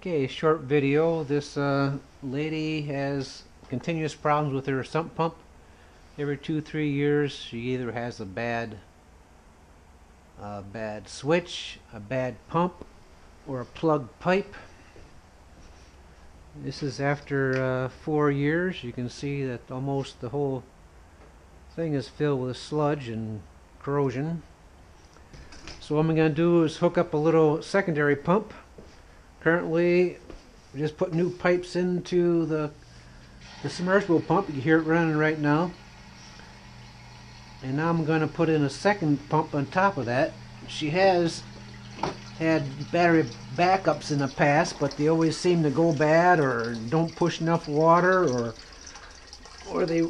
Okay, short video. This lady has continuous problems with her sump pump. Every 2-3 years she either has a bad switch, a bad pump, or a plugged pipe. This is after 4 years. You can see that almost the whole thing is filled with sludge and corrosion. So what I'm going to do is hook up a little secondary pump. Currently, we just put new pipes into the submersible pump. You can hear it running right now. And now I'm going to put in a second pump on top of that. She has had battery backups in the past, but they always seem to go bad or don't push enough water, or they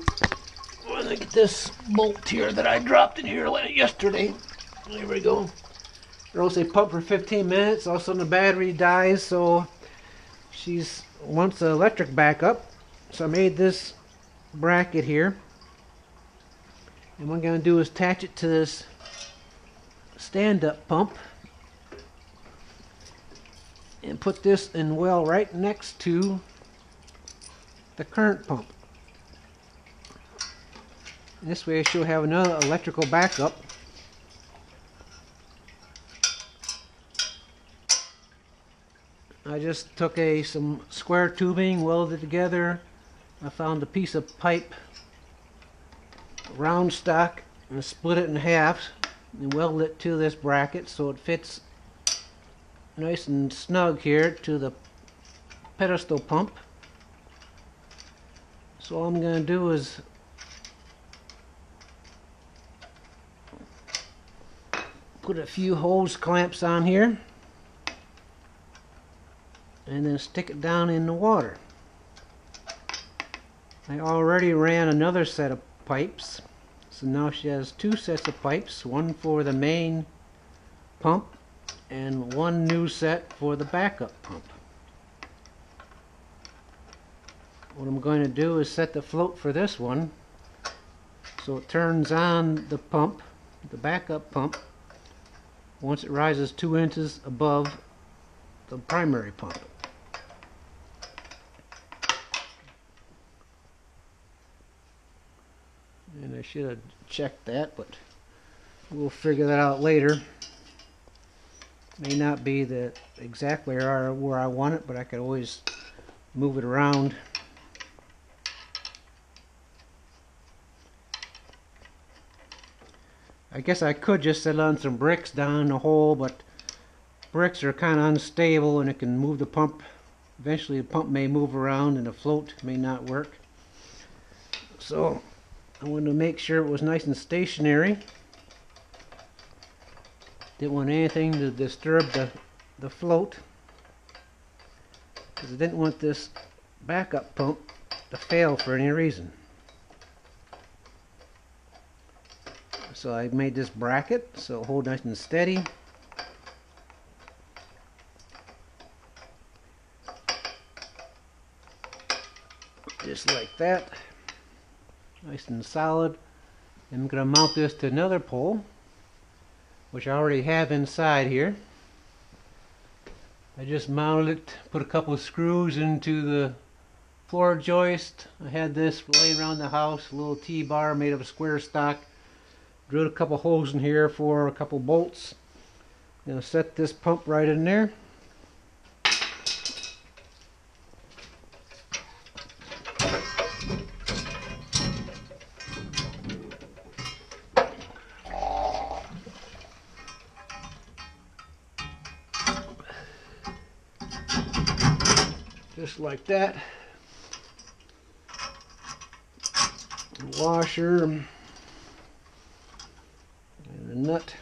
get this bolt here that I dropped in here yesterday. There we go. Or else they pump for 15 minutes, all of a sudden the battery dies, so she's wants the electric backup. So I made this bracket here, and what I'm going to do is attach it to this stand-up pump and put this in well right next to the current pump. And this way she'll have another electrical backup. I just took some square tubing, welded it together. I found a piece of pipe, round stock, and split it in half and welded it to this bracket so it fits nice and snug here to the pedestal pump. So all I'm going to do is put a few hose clamps on here and then stick it down in the water. I already ran another set of pipes, so now she has two sets of pipes, one for the main pump and one new set for the backup pump. What I'm going to do is set the float for this one so it turns on the pump, the backup pump, once it rises 2 inches above the primary pump. And I should have checked that, but we'll figure that out later. May not be exactly where I want it, but I could always move it around. I guess I could just set on some bricks down the hole, but bricks are kind of unstable and it can move the pump. Eventually the pump may move around and the float may not work. So I wanted to make sure it was nice and stationary. Didn't want anything to disturb the float, because I didn't want this backup pump to fail for any reason. So I made this bracket so it'll hold nice and steady. Just like that. Nice and solid. I'm going to mount this to another pole, which I already have inside here. I just mounted it, put a couple of screws into the floor joist. I had this laying around the house, a little T-bar made of square stock. Drilled a couple holes in here for a couple bolts. I'm going to set this pump right in there. Just like that. Washer and a nut.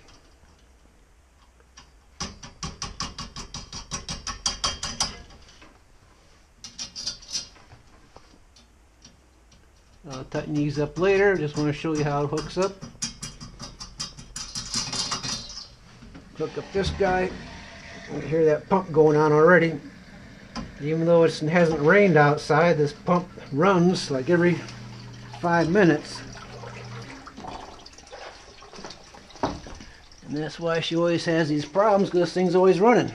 I'll tighten these up later. Just want to show you how it hooks up. Hook up this guy. You can hear that pump going on already. Even though it hasn't rained outside, this pump runs like every 5 minutes. And that's why she always has these problems, because this thing's always running.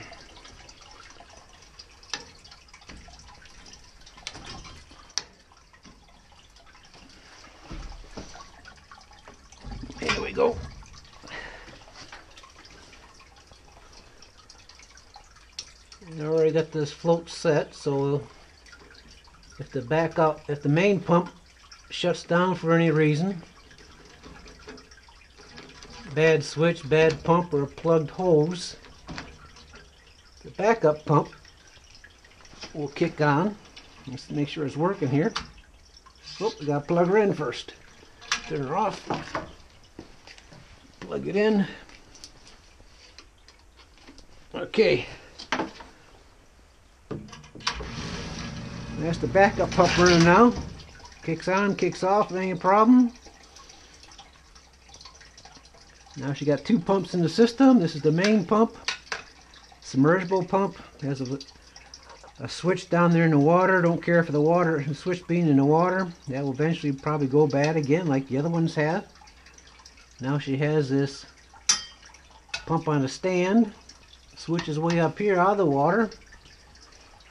I already got this float set, so if the main pump shuts down for any reason, bad switch, bad pump, or plugged hose, the backup pump will kick on. Let's make sure it's working here. Oh, we gotta plug her in first. Turn her off. Plug it in. Okay. That's the backup pump running now. Kicks on, kicks off, ain't a problem. Now she got two pumps in the system. This is the main pump. Submersible pump. Has a switch down there in the water. Don't care for the switch being in the water. That will eventually probably go bad again like the other ones have. Now she has this pump on a stand. Switch is way up here out of the water.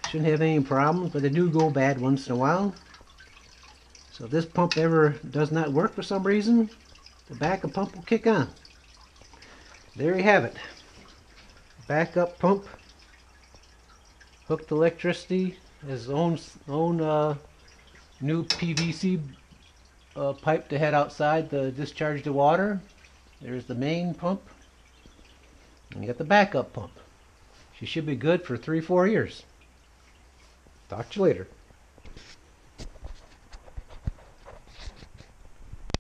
Shouldn't have any problems, but they do go bad once in a while. So if this pump ever does not work for some reason, the backup pump will kick on. There you have it. Backup pump, hooked electricity, has its own new PVC pipe to head outside to discharge the water. There's the main pump, and you got the backup pump. She should be good for 3-4 years. Talk to you later.